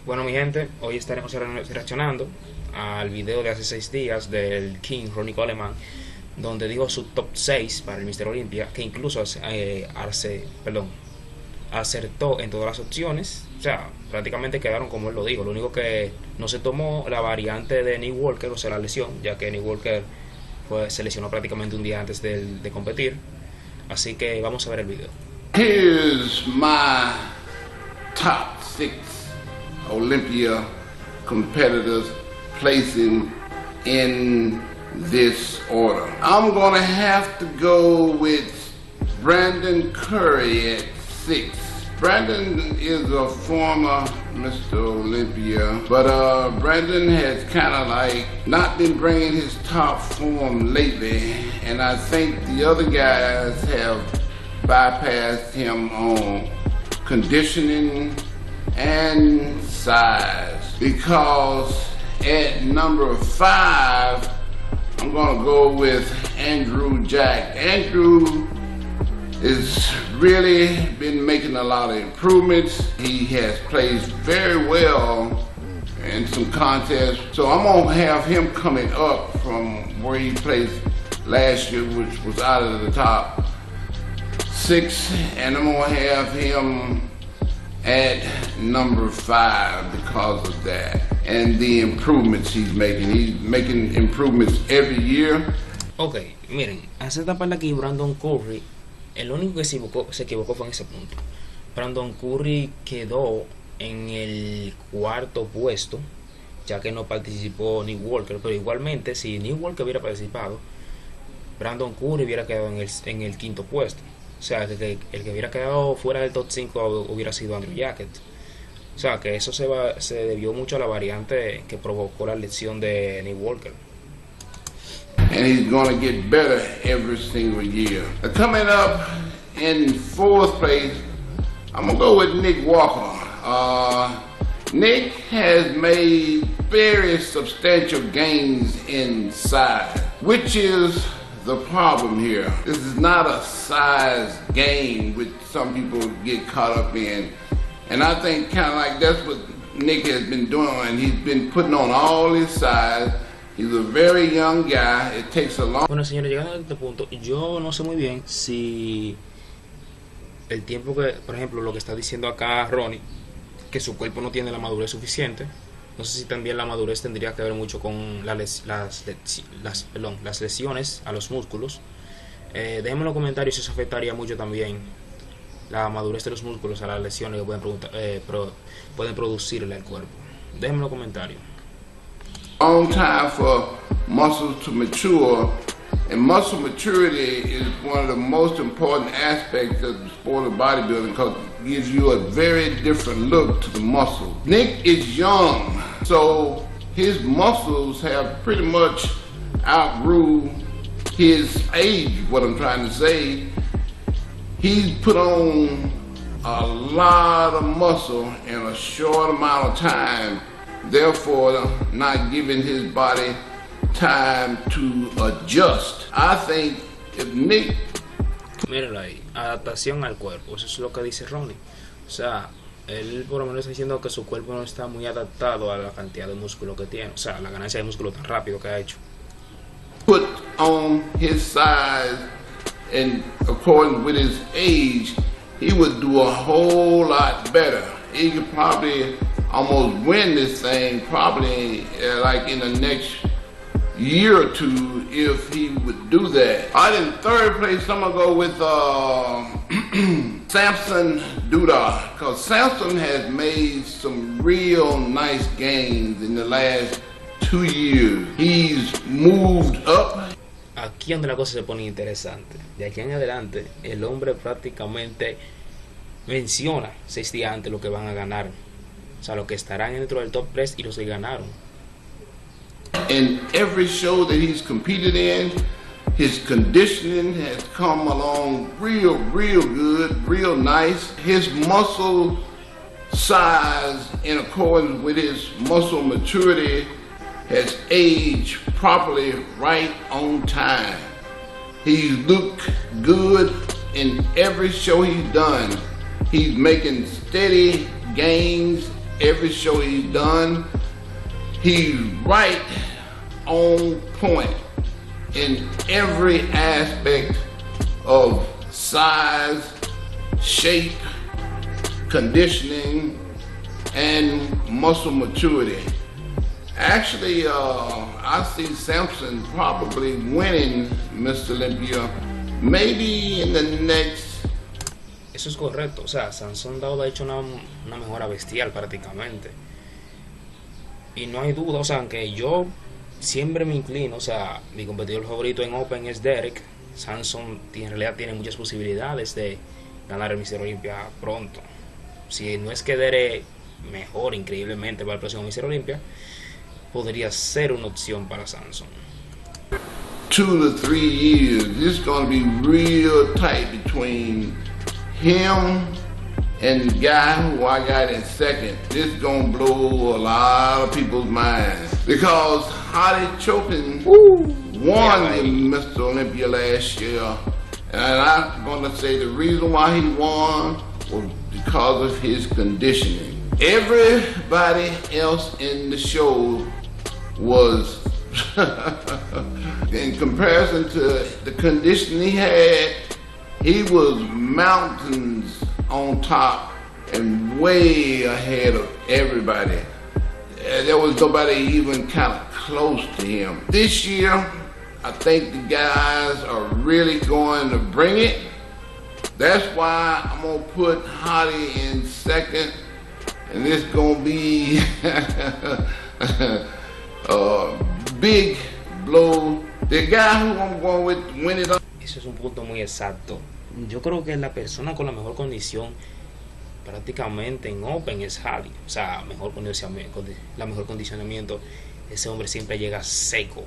Bueno, mi gente, hoy estaremos reaccionando al video de hace 6 días del King Ronnie Coleman, donde dijo su top 6 para el Mr. Olympia, que incluso acertó en todas las opciones. O sea, prácticamente quedaron como él lo dijo. Lo único que no se tomó la variante de Nick Walker, o sea, la lesión, ya que Nick Walker se lesionó prácticamente un día antes de competir. Así que vamos a ver el video. Here's my top 6 Olympia competitors placing in this order. I'm gonna have to go with Brandon Curry at 6. Brandon is a former Mr. Olympia, but Brandon has kind of like not been bringing his top form lately, and I think the other guys have bypassed him on conditioning and size. Because at number 5, I'm gonna go with Andrew Jack. Andrew has really been making a lot of improvements. He has played very well in some contests. So I'm gonna have him coming up from where he played last year, which was out of the top 6, and I'm gonna have him at number 5 because of that and the improvements he's making. He's making improvements every year. Ok, miren, hace esta parte aquí Brandon Curry, el único que se equivocó fue en ese punto. Brandon Curry quedó en el 4º puesto, ya que no participó Nick Walker, pero igualmente si Nick Walker hubiera participado, Brandon Curry hubiera quedado en el 5º puesto. O sea, el que hubiera quedado fuera del top 5 hubiera sido Andrew Jacket. O sea, que eso se debió mucho a la variante que provocó la lesión de Nick Walker. And he's going to get better every single year. Coming up in 4th place, I'm going to go with Nick Walker. Nick has made very substantial gains in size, which is the problem here. This is not a size game, which some people get caught up in. And I think kind of like that's what Nick has been doing. He's been putting on all his size. He's a very young guy. It takes a long... Bueno, señores, llegando a este punto, yo no sé muy bien si el tiempo que, por ejemplo, lo que está diciendo acá Ronnie, que su cuerpo no tiene la madurez suficiente. No sé si también la madurez tendría que ver mucho con las lesiones a los músculos. Déjenme en los comentarios si eso afectaría mucho también la madurez de los músculos a las lesiones que pueden producirle al cuerpo. Déjenme en los comentarios. Long time for muscles to mature, and muscle maturity is one of the most important aspects of the sport of bodybuilding because it gives you a very different look to the muscle. Nick is young, so his muscles have pretty much outgrew his age, what I'm trying to say. He's put on a lot of muscle in a short amount of time, therefore not giving his body time to adjust. I think if Nick... Mírenlo ahí, adaptación al cuerpo, eso es lo que dice Ronnie. O sea, él por lo menos está diciendo que su cuerpo no está muy adaptado a la cantidad de músculo que tiene, o sea, la ganancia de músculo tan rápido que ha hecho. Put on his size and according with his age, he would do a whole lot better. He could probably almost win this thing probably like in the next year or 2 if he would do that. All right, in 3rd place, I'm gonna go with Samson Duda, because Samson has made some real nice gains in the last 2 years. He's moved up. Aquí donde la cosa se pone interesante. De aquí en adelante, el hombre prácticamente menciona 6 días antes lo que van a ganar. O sea, los que estarán dentro del top 3 y los que ganaron. In every show that he's competed in, his conditioning has come along real good, real nice. His muscle size, in accordance with his muscle maturity, has aged properly right on time. He's looked good in every show he's done. He's making steady gains every show he's done. He's right on point in every aspect of size, shape, conditioning, and muscle maturity. Actually, I see Samson probably winning Mr. Olympia maybe in the next. Eso es correcto, o sea, Sansón Dowd ha hecho una mejora bestial prácticamente. Y no hay duda, o sea, aunque yo siempre me inclino, o sea, mi competidor favorito en Open es Derek, Sansón en realidad tiene muchas posibilidades de ganar el Mr. Olympia pronto. Si no es que Derek mejor increíblemente para el próximo Mr. Olympia, podría ser una opción para Sansón. 2 to 3 years, it's going to be real tight between him and the guy who I got in second. This is going to blow a lot of people's minds because Hottie Chopin won the Mr. Olympia last year, and I'm going to say the reason why he won was because of his conditioning. Everybody else in the show was in comparison to the condition he had, he was mountains on top and way ahead of everybody. There was nobody even kind of close to him. This year, I think the guys are really going to bring it. That's why I'm going to put Hottie in second, and it's going to be big blow. The guy who I'm going with win it up. Eso es un punto muy exacto. Yo creo que la persona con la mejor condición prácticamente en Open es Hottie. O sea, la mejor condicionamiento. Ese hombre siempre llega seco.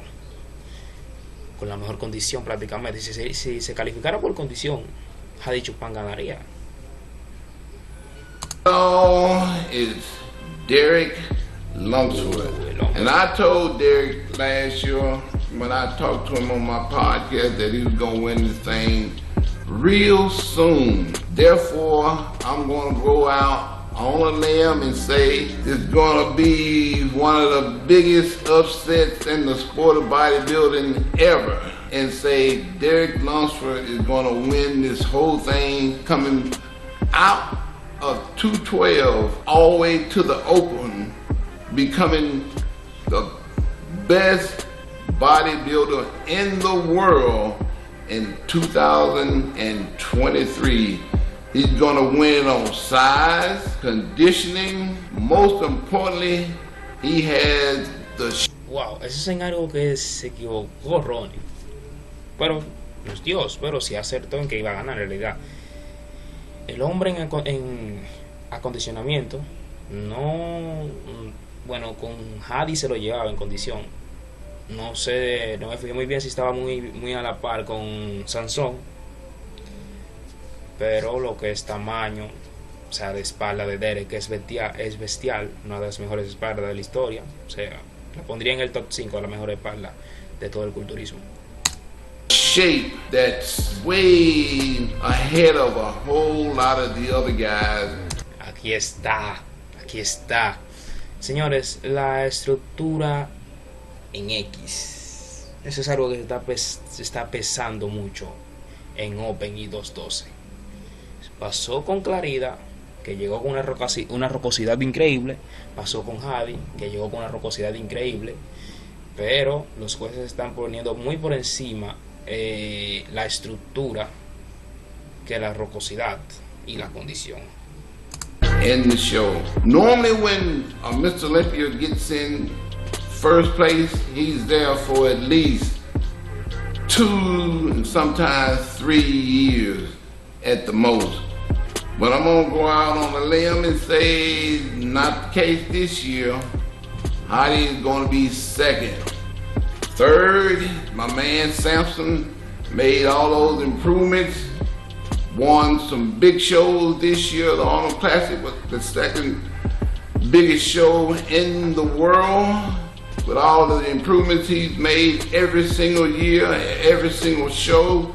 Con la mejor condición prácticamente. Si se calificara por condición, Hottie Chupán ganaría. Oh, it's Derek Lunsford. And I told Derek last year when I talked to him on my podcast that he was going to win this thing real soon. Therefore, I'm going to go out on a limb and say it's going to be one of the biggest upsets in the sport of bodybuilding ever. And say Derek Lunsford is going to win this whole thing coming out of 212 all the way to the Open, becoming the best bodybuilder in the world in 2023. He's gonna win on size, conditioning, most importantly, he has the... Wow, ese es en algo que se equivocó Ronnie. Pero, no es Dios, pero sí acertó en que iba a ganar en realidad. El hombre en acondicionamiento, no... Bueno, con Hottie se lo llevaba en condición. No sé, no me fijé muy bien si estaba muy a la par con Sansón. Pero lo que es tamaño, o sea, de espalda de Derek es bestial, una de las mejores espaldas de la historia. O sea, la pondría en el top 5 de la mejor espalda de todo el culturismo. Shape that's way ahead of a whole lot of the other guys. Aquí está. Señores, la estructura en X. Eso es algo que se está pesando mucho en Open y 212. Pasó con Clarida, que llegó con una rocosidad increíble. Pasó con Hottie, que llegó con una rocosidad increíble. Pero los jueces están poniendo muy por encima la estructura que la rocosidad y la condición. In the show. Normally when Mr. Olympia gets in first place, he's there for at least 2 and sometimes 3 years at the most. But I'm gonna go out on a limb and say not the case this year. Hottie is gonna be second. Third, my man Samson made all those improvements. Won some big shows this year. The Arnold Classic was the second biggest show in the world. With all the improvements he's made every single year, every single show,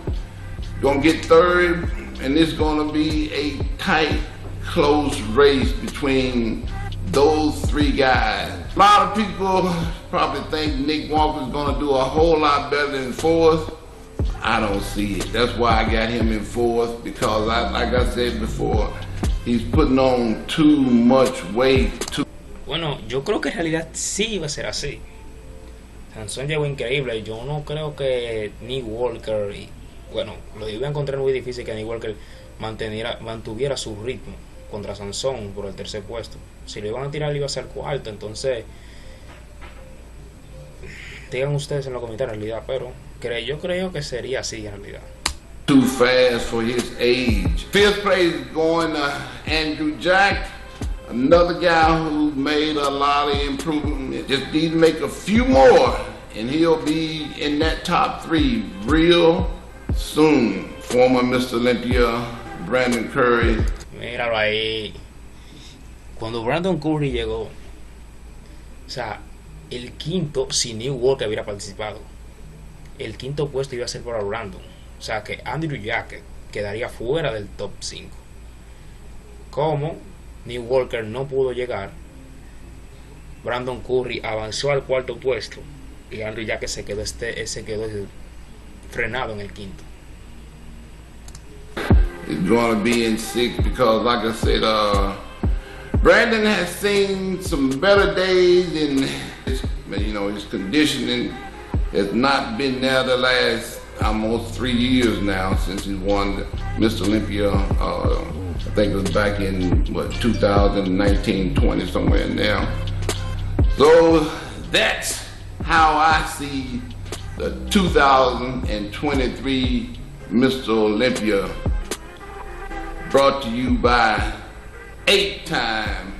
gonna get third, and it's gonna be a tight, close race between those three guys. A lot of people probably think Nick Walker's gonna do a whole lot better than fourth. I don't see it. That's why I got him in fourth, because like I said before, he's putting on too much weight. Bueno, yo creo que en realidad sí va a ser así. Sansón llegó increíble. Yo no creo que Nick Walker, y bueno, lo iba a encontrar muy difícil que Nick Walker mantuviera su ritmo contra Sansón por el tercer puesto. Si lo iban a tirar, iba a ser cuarto. Entonces, digan ustedes en los comentarios en realidad, pero yo creo que sería así en realidad. Too fast for his age. Fifth place is going to Andrew Jack, another guy who made a lot of improvement. Just need to make a few more, and he'll be in that top three real soon. Former Mr. Olympia, Brandon Curry. Míralo ahí. Cuando Brandon Curry llegó, o sea, el quinto, si New Walker hubiera participado, el quinto puesto iba a ser para Brandon. O sea que Andrew Jack quedaría fuera del top 5. Como New Walker no pudo llegar, Brandon Curry avanzó al cuarto puesto y Andrew Jack se quedó frenado en el quinto. He's going to be in sixth because, like I said, Brandon has seen some better days, and his conditioning has not been there the last almost 3 years now since he won Mr. Olympia. I think it was back in 2019-20, somewhere in there. So that's how I see the 2023 Mr. Olympia, brought to you by 8-time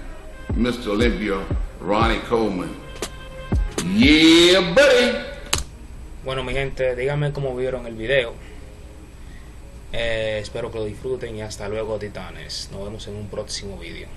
Mr. Olympia, Ronnie Coleman. Yeah, buddy. Bueno, mi gente, díganme cómo vieron el video. Espero que lo disfruten y hasta luego, titanes. Nos vemos en un próximo video.